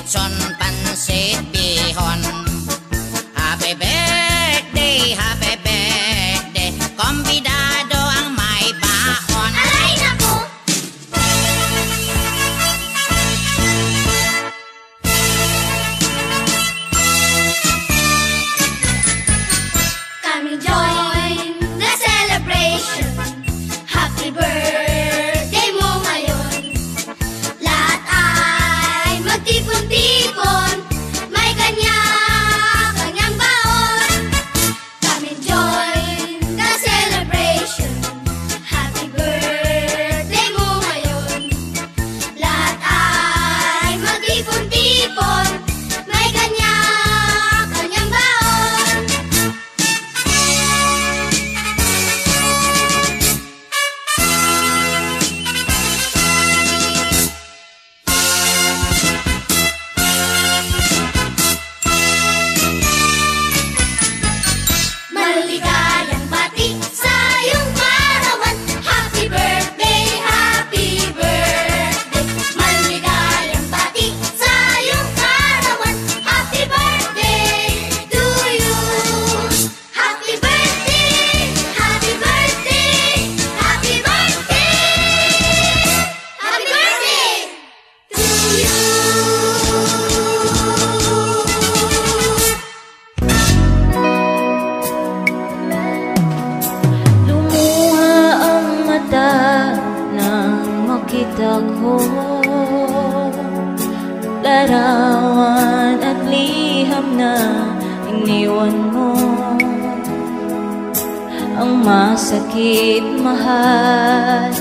lechon, pansit, bihon. Happy birthday, kumbidado ang may baon. Aray naku! Come join the celebration. Happy birthday mo ngayon. Lahat ay magtipon-tipon, may kanya-kanyang baon. Come join the celebration. Happy birthday mo ngayon. Lahat ay magtipon-tipon, may kanya-kanyang baon. Maligayang bati sa iyong kaarawan. Happy birthday, happy birthday. Maligayang bati sa iyong kaarawan. Happy birthday to you. Happy birthday, happy birthday, happy birthday. Happy birthday to you. Lumuha ang mata nang makita ko larawan at liham na iniwan mo. Ang masakit, mahal,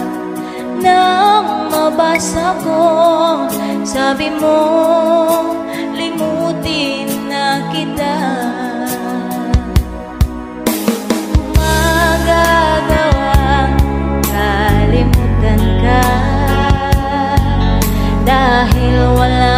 nang mabasa ko. Sabi mo, limutin na kita. Magagawang kalimutan ka dahil wala